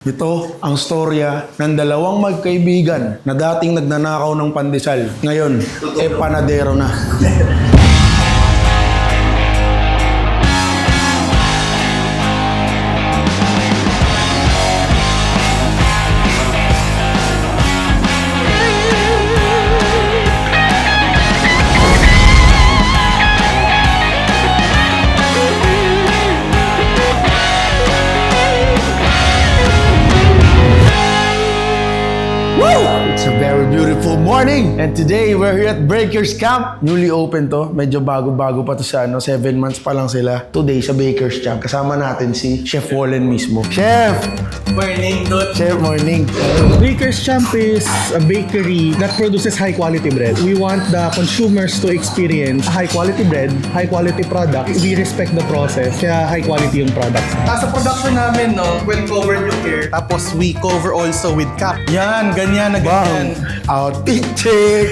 Ito ang storya ng dalawang magkaibigan na dating nagnanakaw ng pandesal. Ngayon, panadero na. It's a very beautiful morning! And today, we're here at Breakers Camp. Newly open to. Medyo bago-bago pa to sa 7 months pa lang sila. Today sa Breakers Camp. Kasama natin si Chef Wallen mismo. Chef! Morning, Dot. Chef, morning. Breakers Champ is a bakery that produces high-quality bread. We want the consumers to experience high-quality bread, high-quality product. We respect the process, kaya high-quality yung product. Sa production namin, no, well covered yung hair. Tapos we cover also with cap. Yan, ganyan na ganyan. Outfit check!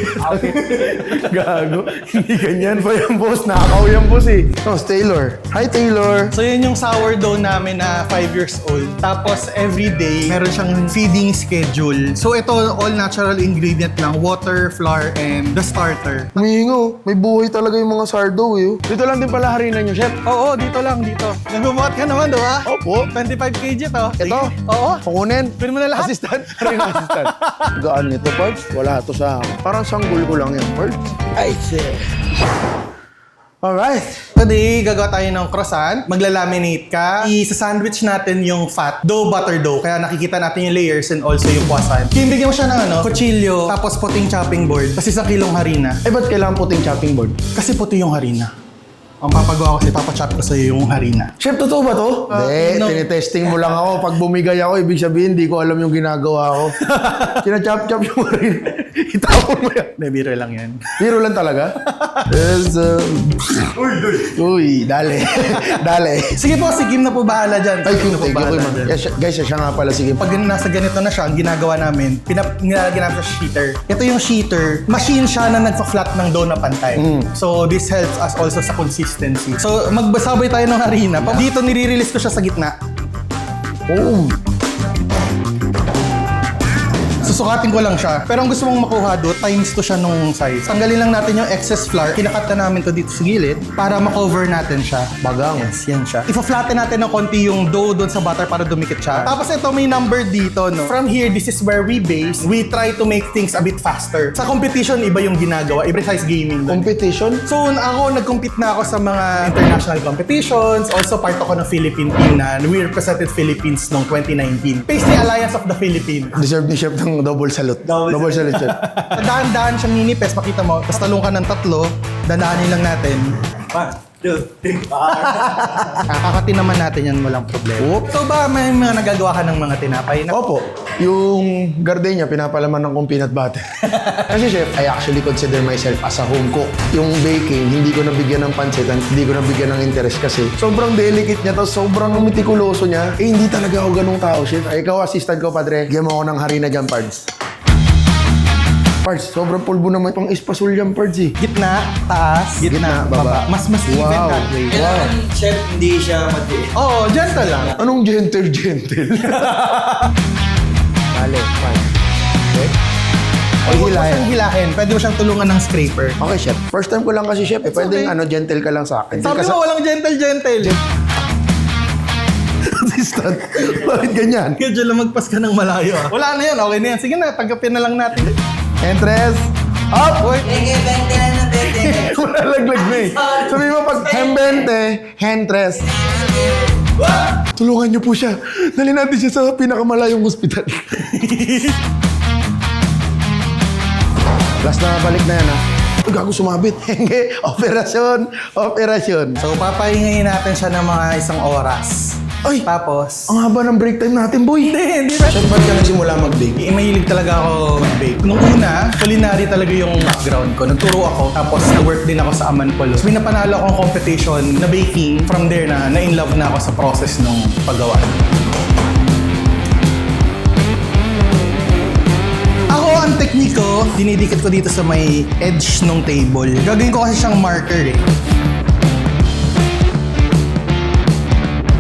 Gago. Hindi ganyan pa yung boss. Nakakaw yung boss eh. Oh, Taylor. Hi, Taylor. So yun yung sourdough namin na 5 years old. Tapos every day, meron siyang feeding schedule. So ito, all natural ingredient lang. Water, flour, and the starter. Humihingo. May buhay talaga yung mga sardo eh. Dito lang din pala harina nyo, Chef. Oo, dito lang, dito. Nagbubuhat ka naman, diba? Opo. 25 kg to. Ito? Sige. Oo. Kukunin. Pwede mo na lahat. Assistant. Harina assistant. Gaan nito, Pards. Wala to sa akin. Parang sanggol ko lang yan, Pards. Ay, shit. Alright. Today, gagawa tayo ng croissant. Maglalaminate ka. Isa-sandwich natin yung fat dough, butter dough. Kaya nakikita natin yung layers and also yung croissant. Bigyan mo siya ng kutsilyo, tapos puting chopping board, tapos 1 kilong harina. Eh, ba't kailangan puting chopping board? Kasi puti yung harina. Ang papagawa ko kasi papachop ko sa'yo yung harina. Chef, totoo ba to? Hindi, no. tinitesting mo lang ako. Pag bumigay ako, ibig sabihin, di ko alam yung ginagawa ko. Sinachop-chop yung harina. Itapon mo yan. Hindi, biro lang yan. Biro lang talaga? Yes, Uy, dale. Dale. Sige po, si Kim na po bahala dyan. Ay, Kim na po thank you, bahala man. dyan. Yes, guys, siya nga pala. Sige. Pag nasa ganito na siya, ang ginagawa namin, nilalagyan namin sa sheeter. Ito yung sheeter. Machine siya na nagpa-flat ng dough na pantay. So, this helps us also sa consistency. So, magbasabay tayo ng harina. Pag dito, nire-release ko siya sa gitna. Oh. Susukatin ko lang siya. Pero ang gusto mong makuha doon, times to siya nung size. Tanggalin lang natin yung excess flour. Kinakat na namin to dito sa gilid para ma-cover natin siya. Bagang. Yes, yan siya. Ipa-flatten natin ng konti yung dough doon sa butter para dumikit siya. Tapos ito may number dito, no? From here, this is where we base. We try to make things a bit faster. Sa competition, iba yung ginagawa. Precise gaming doon. Competition? So, ako, nag-compete na ako sa mga international competitions. Also, part ako ng Philippine team na we represented Philippines noong 2019. Paisley Alliance of the Philippines. Deserve ni Chef ng double salute. Double salute, Chef. Dahan-dahan siyang ninipes, makita mo. Tapos talong ka ng 3, dandahanin lang natin. 1, 2, 3, 4. Kakakatin naman natin yan, walang problema. Oop. So ba, may mga nagagawa ka ng mga tinapay na... Opo. Yung gardenia, pinapalaman ng kong peanut butter. Kasi Chef, I actually consider myself as a home cook. Yung baking, hindi ko nabigyan ng pansit, hindi ko nabigyan ng interest kasi sobrang delicate niya, tapos sobrang mitikuloso niya. Eh, hindi talaga ako ganung tao, Chef. Ay, ikaw, assistant ko, padre. Bigyan mo ako ng harina dyan, Pards. Pards, sobrang pulbo naman pang espasol dyan, Pards eh. Gitna, taas, Gitna, baba. Mas even Wow. that way. Kailangan, chef, hindi siya mag-i- Oo, gentle lang. Anong gentle? Dale, fine. Okay. Huwag mo siyang hilahin. Pwede mo siyang tulungan ng scraper. Okay, Chef. First time ko lang kasi, Chef. Pwedeng okay. gentle ka lang sa akin. Sabi mo, walang gentle. Assistant. Bakit ganyan? Medyo lumagpas ka ng malayo. Wala na yan, okay na yan. Sige na, tanggapin na lang natin. Entres. Up! Wait. Sige, 20 lang ng 20. Wala laglag na eh. Sabi mo pag hembente, hentres. Tulungan niyo po siya. Dali natin siya sa pinakamalayong ospital. Last na balik na yan ha. Uy, gago sumabit. Hindi. Operasyon. So, papahingayin natin siya ng mga 1 oras. Ay! Tapos, Ang haba ng break time natin, boy. hindi ba? Saan ba ka nagsimula mag-bake? Mahilig talaga ako mag-bake. Nung una, culinary talaga yung background ko. Nagturo ako, tapos nag-work din ako sa Amanpolo. So, may napanalo akong competition na baking. From there na-in love na ako sa process ng paggawa. Ako, ang technique ko, dinidikit ko dito sa may edge ng table. Gagawin ko kasi siyang marker eh.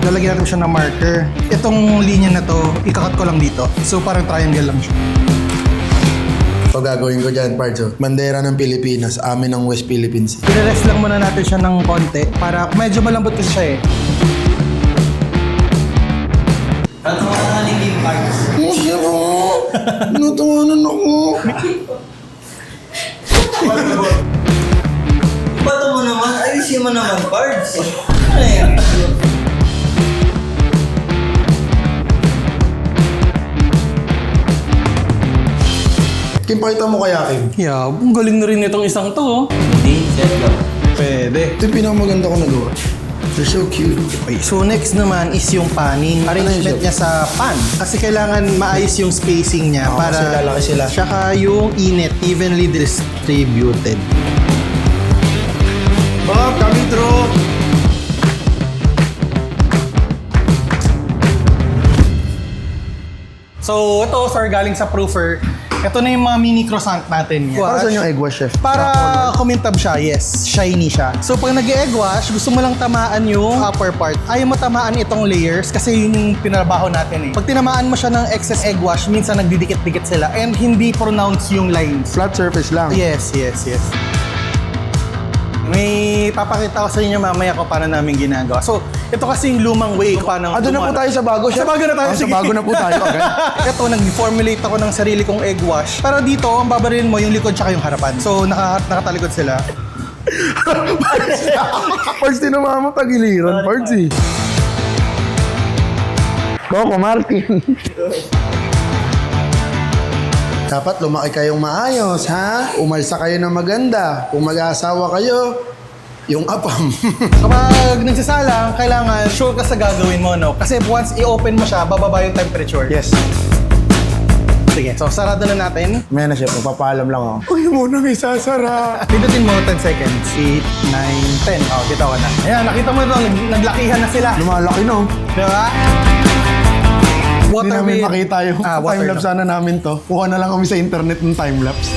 lalagyan natin siya ng marker. Itong linya na to, ikakat ko lang dito. So parang triangle lang siya. So gagawin ko dyan, parts. Bandera ng Pilipinas, amin ang West Philippines. Pinarest lang muna natin siya ng konti para medyo malambot kasi siya eh. Ano mga naging parts? Musya ko! Natawanan ako! Ibato mo naman, ayusin mo naman parts. Ano yan? Kim, pakita mo kaya, Kim. Yeah, ang galing na rin itong isang to. Oh. Hindi, set lang. Pwede. Ito yung pinakamaganda ko nagawa. They're so cute. Okay, so next naman is yung panning. Arrangement niya sa pan. Kasi kailangan maayos yung spacing niya Oo, para kasi lalaki sila. Tsaka yung init evenly distributed. Bob, coming through! So ito, sir, galing sa proofer. Ito na yung mga mini croissant natin. Para saan yung egg wash, chef? Para kumintab siya, yes. Shiny siya. So pag nag-egg wash, gusto mo lang tamaan yung upper part. Ayaw mo tamaan itong layers kasi yun yung pinarabaho natin eh. Pag tinamaan mo siya ng excess egg wash, minsan nagdidikit-dikit sila and hindi pronounce yung lines. Flat surface lang. Yes. May papakita ko sa inyo mamaya kung paano namin ginagawa. So, ito kasi yung lumang way kung paano Doon na po tayo sa bago, chef. Sa bago na tayo, Sa sige. bago na po tayo, okay? Ito, nag-formulate ako ng sarili kong egg wash. Pero dito, ang babarilin mo yung likod tsaka yung harapan. So, nakatalikod sila. Parts, tinama mo tagiliran, parts eh. Coco Martin. Dapat lumaki kayong maayos, ha? Umalsa kayo ng maganda. Kung mag-aasawa kayo, yung apam. Kapag nagsasalang, kailangan sure ka sa gagawin mo, no? Kasi once i-open mo siya, bababa yung temperature. Yes. Sige, so sarado na natin. May na, chef. Papaalam lang ako. Uy, muna may sasara. Pindutin mo 10 seconds. 8, 9, 10. Oh, kita ko na. Ayan, nakita mo ito, naglakihan na sila. Lumalaki, no? Diba? Hindi namin makita yung water time-lapse sana namin to. Kuha na lang kami sa internet ng time-lapse.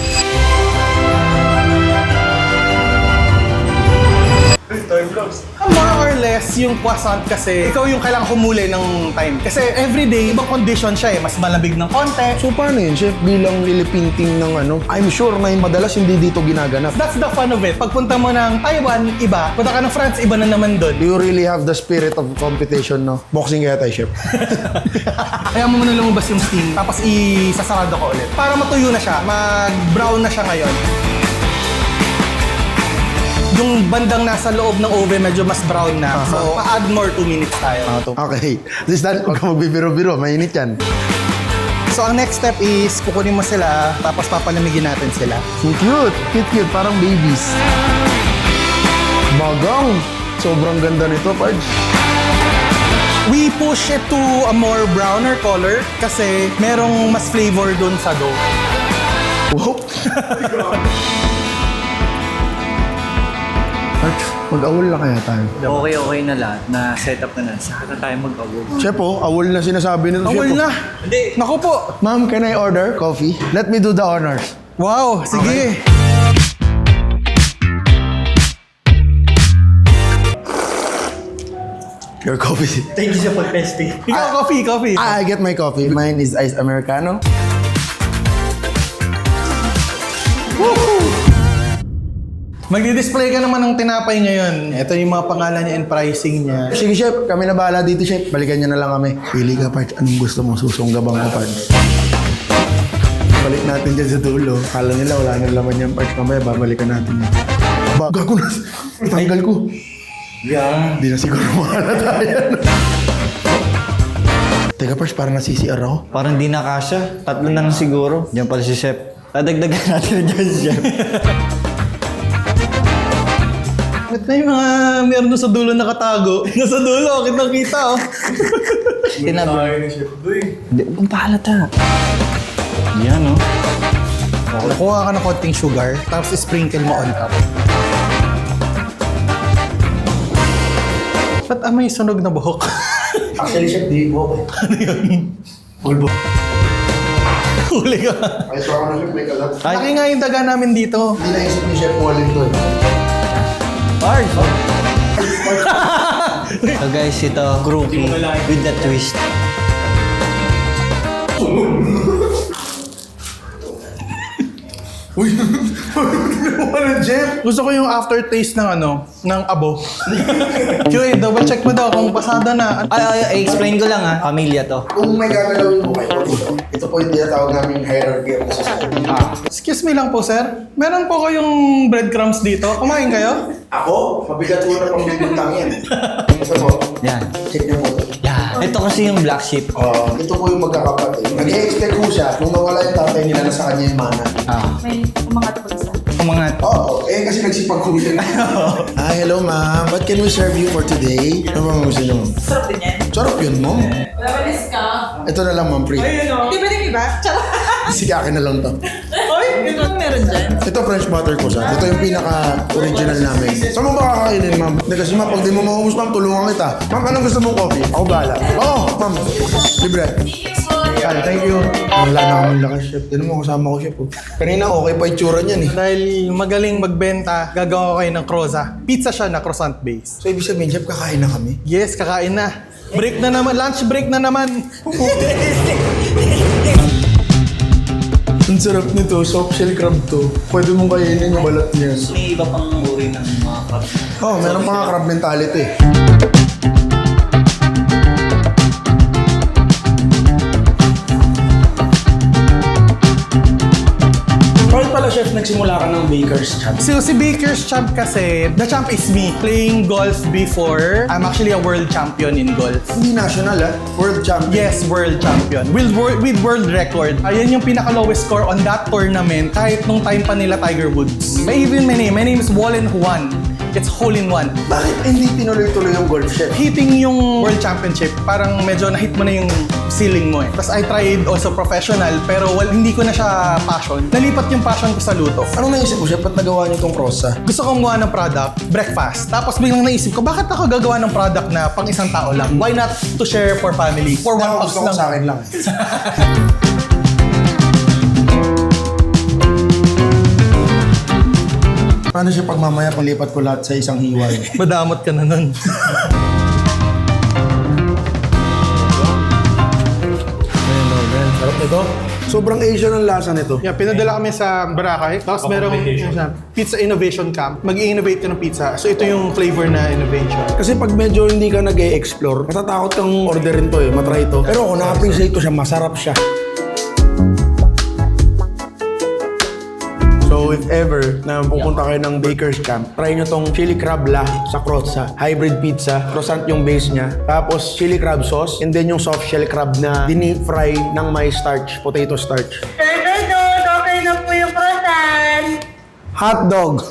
More or less, yung croissant kasi, ikaw yung kailangang humuli ng time. Kasi everyday, ibang condition siya eh. Mas malamig ng konti. So paano yun, chef? Bilang nilipainting ng ano? I'm sure na yung madalas hindi dito ginaganap. That's the fun of it. Pagpunta mo ng Taiwan, iba. Punta ka ng France, iba na naman doon. Do you really have the spirit of competition, no? Boxing kaya tayo, chef. Kaya mo muna lumabas yung steam, tapos isasarado ko ulit. Para matuyo na siya, mag-brown na siya ngayon. Yung bandang nasa loob ng oven medyo mas brown na. So, pa-add more 2 minutes tayo. Okay. This time, huwag ka magbibiro-biro. Mainit yan. So, ang next step is kukunin mo sila, tapos papalamigin natin sila. So cute. Cute. Parang babies. Bagang. Sobrang ganda nito, Pards. We push it to a more browner color kasi merong mas flavor dun sa dough. Wow. Pards, mag-awol na kaya tayo. Okay na lahat. Na-set up na. Saka na tayo mag-awol. Chef, awol na sinasabi nito. Awal chef, na! Hindi. Naku po! Ma'am, can I order coffee? Let me do the honors. Wow! Sige! Your coffee. Thank you sa pag-testing. Ikaw, coffee! I get my coffee. Mine is iced Americano. Magdi-display ka naman ng tinapay ngayon. Ito yung mga pangalan niya and pricing niya. Sige, chef. Kami na bahala dito, chef. Balikan niyo na lang kami. Pili ka, Pards. Anong gusto mo? Susunggabang mo, Pards. Balik natin dyan sa dulo. Kala nila wala nang laman yan, Pards. Mamaya babalikan natin yan. Gago na. Tanggal ko. Yeah. Hindi na siguro mahalata yan. Teka, Pards. Parang nasi-CR ako. Parang di na kasya. 3 na lang siguro. Diyan pala si Chef. Dadagdagan natin dyan si Chef. Ito na yung mga meron doon sa dulo nakatago. Nasa dulo, kitang-kita oh. Tinabi. Hindi, kung pahalata. Yan, no? Kuha ka ng konting sugar, tapos sprinkle mo on top. Ba't amoy sunog na buhok? Actually, chef, di mo. Ano yun? Ulbo. Huli ka. Ay, so ako na, chef. May kalat. Laki nga yung daga namin dito. Hindi naisip ni Chef Wallin to. Pards! So guys, ito, groupie with the twist. Uy, ano, Jeff? Gusto ko yung aftertaste ng ng abo. QA, double check mo daw kung pasada na. Ay, explain ko lang ha. Pamilya to. Kung may gagalawin mo kayo, ito po yung tinatawag namin hierarchy of the society. Excuse me lang po, sir. Meron po kayong breadcrumbs dito. Kumain kayo? Ako, mabigat po na pang bibintang yan. Ito po, Yan. check niyo po ito. Yan. Ito kasi yung black sheep. Ito po yung magkakapatid. Nag-i-expect po siya, nung nawala yung tatay nila na sa kanya yung mana. May umangat po isa. Kumangat. Oo, kasi nagsipag ko yun. Hi, hello ma'am. What can we serve you for today? Ano bang gusto niyo? Sarap din yan. Sarap yun, ma'am. Labanis ka. Ito na lang, ma'am, free. Di ba din iba? Charot. Sige, akin na lang to. Oy, ito ang meron dyan. Ito, French butter ko sa. Ito yung pinaka-original namin. Saan mo ba kakainin, ma'am? Hindi kasi ma'am, pag di mo maubos, ma'am, tulungan kita. Ma'am, anong gusto mong coffee? Ako bahala. Oo, ma'am. Libre. Yan, thank you. Wala na kaming lakas, chef. Yan mo, kasama ko, chef. Oh. Kanina, okay pa itsura niyan eh. Dahil magaling magbenta, gagawa ko kayo ng croza. Pizza siya na croissant base. So, ibig sabihin, chef, kakain na kami? Yes, kakain na. Break na naman, lunch break na naman. Ang sarap nito, soft shell crab to. Pwede mong kainin yung balat niya. May iba pang uri ng mga crab. Oh, meron pa nga crab mentality. Bakit pala, chef, nagsimula ka ng Baker's Champ? So, si Baker's Champ kasi, the champ is me. Playing golf before, I'm actually a world champion in golf. Hindi national, World champion. Yes, world champion. With world record. Ayan yung pinaka-lowest score on that tournament kahit nung time pa nila Tiger Woods. May even my name. My name is Wallen Juan. It's hole-in-one. Bakit hindi tinuloy-tuloy yung golf, chef? Hitting yung world championship, parang medyo na-hit mo na yung ceiling mo eh. Tapos I tried also professional, pero hindi ko na siya passion. Nalipat yung passion ko sa luto. Anong naisip mo, chef? Ba't nagawa niyo tong crossa? Gusto kong gumawa ng product, breakfast. Tapos biglang naisip ko, bakit ako gagawa ng product na pang isang tao lang? Why not to share for family? For one box Gusto ko lang. sa akin lang. Paano siya pag mamaya palipat ko lahat sa isang hiwal? Madamot ka na nun. Sarap nito. Sobrang Asian ang lasa nito. Yeah, pinadala kami sa Boracay. Tapos merong Pizza Innovation Camp. Mag-i-innovate ka ng pizza. So ito yung flavor na innovation. Kasi pag medyo hindi ka nag-e-explore, matatakot kang orderin to matry to. Pero kung na-appreciate ko siya, masarap siya. So if ever na pupunta kayo ng Baker's Camp, try nyo tong chili crab la sa crossa. Hybrid pizza, croissant yung base niya. Tapos chili crab sauce, and then yung soft shell crab na dinip fry ng may starch, potato starch. Sir Dodot, okay na po yung croissant. Hot dog!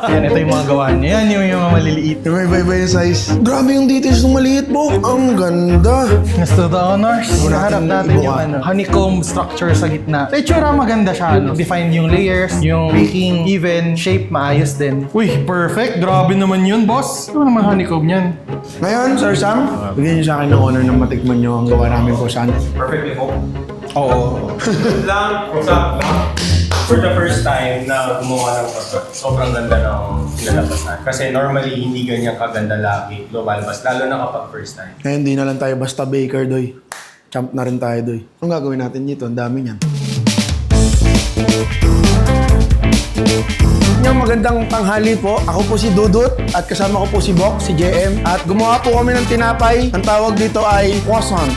Yan, ito yung mga gawa niya. Yan yung mga maliliit. May iba-iba yung size. Grabe yung details ng maliit mo. Ang ganda. Gusto the honors. Nahanap natin yung ibuka. honeycomb structure sa gitna. Sa itsura maganda siya. Define yung layers, yung baking, even shape, maayos din. Uy, perfect. Grabe naman yun, boss. Ano naman honeycomb yan? Ngayon, Sir Sam, bigyan niyo sa akin ng honor na matikman niyo ang gawa namin po sana. Perfectly hope. Oo. lang, usap lang. For the first time na gumawa ng product, sobrang ganda ng pinalabasan. Kasi normally, hindi ganyan kaganda lagi lumalabas, lalo na kapag first time. Ngayon, hindi na lang tayo basta baker, doy. Champ na rin tayo, doy. Anong gagawin natin dito? Ang dami niyan. Magandang tanghali po. Ako po si Dudut at kasama ko po si Bok, si JM. At gumawa po kami ng tinapay. Ang tawag dito ay croissant.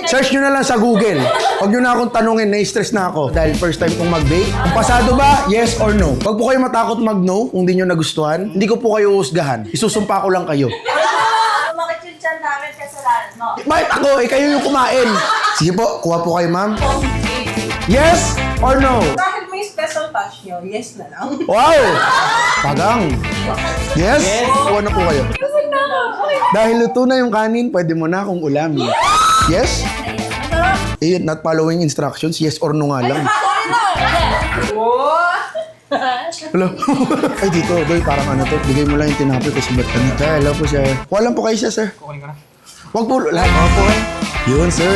Search nyo na lang sa Google. Huwag nyo na akong tanungin, na-stress na ako. Dahil first time kong mag-bake. Kung pasado ba, yes or no? Huwag po kayo matakot mag-no kung di nyo nagustuhan. Hindi ko po kayo uhusgahan. Isusumpa ko lang kayo. Umakit yung chan namin kasalanan mo. Bakit ako? Kayo yung kumain. Sige po, kuha po kayo, ma'am. Yes or no? Dahil may special touch nyo, yes na lang. Wow! Pagang. Yes? Kuha na po kayo. Dahil luto na yung kanin, pwede mo na akong ulamin. Yes? Eh, not following instructions, yes or no nga lang. Hello? Ay, dito, doy, parang ano to. Bigay mo lang yung tinapay kasi ba't kami. Sir, hello po, sir. Kuha lang po kayo siya, sir. Kukunin ka na. Huwag po, lahat mga po kayo. Yun, sir.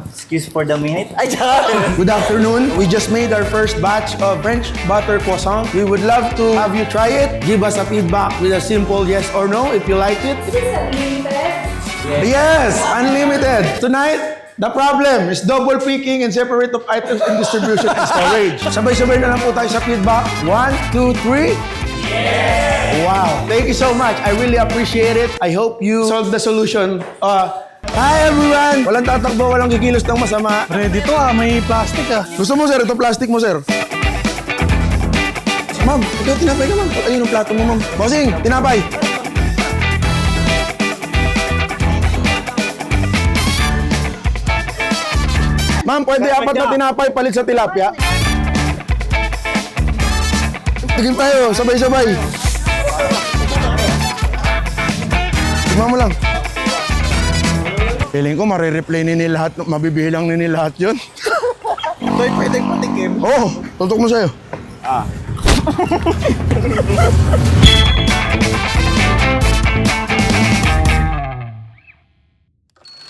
Excuse for the minute. Ay, tsaka! Good afternoon. We just made our first batch of French butter croissant. We would love to have you try it. Give us a feedback with a simple yes or no if you like it. Yes, unlimited. Tonight, the problem is double picking and separate of items in distribution and storage. Sabay-sabay na lang po tayo sa feedback. 1, 2, 3. Wow. Thank you so much. I really appreciate it. I hope you solve the solution. Hi everyone! Walang tatakbo, walang kikilos ng masama. Ready to may plastic Gusto mo sir? Ito plastic mo sir. Ma'am, ito tinapay ka ma'am. Ayun ang plato mo ma'am. Bossing, tinapay. Ma'am, pwede apat na tinapay palit sa tilapia. Tigim tayo, sabay-sabay. Tignan mo lang. Feeling ko marireplay ni lahat, mabibilang ni lahat yun. Toy, pwede patikim. Oo, tutok mo sa'yo.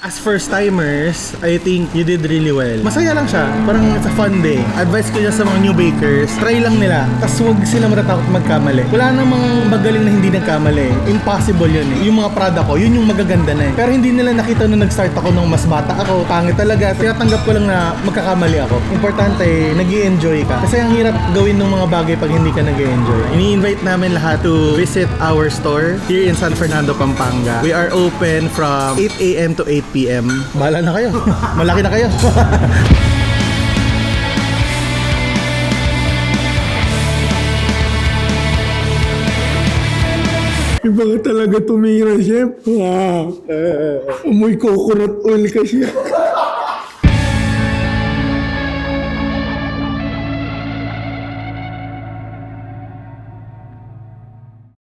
As first-timers, I think you did really well. Masaya lang siya. Parang it's a fun day. Advice ko dyan sa mga new bakers, try lang nila. Tapos huwag sila matatakot magkamali. Wala namang magaling na hindi nagkamali. Impossible yun eh. Yung mga product ko, yun yung magaganda na eh. Pero hindi nila nakita nung nag-start ako nung mas bata ako. Pangit talaga. Tinatanggap ko lang na magkakamali ako. Importante, nag-i-enjoy ka. Kasi ang hirap gawin ng mga bagay pag hindi ka nag-i-enjoy. Ini-invite namin lahat to visit our store here in San Fernando, Pampanga. We are open from 8 a.m. to 8 p.m. Bahala na kayo. Malaki na kayo. Iba ka talaga tumira, chef. Amoy coconut oil ka, chef.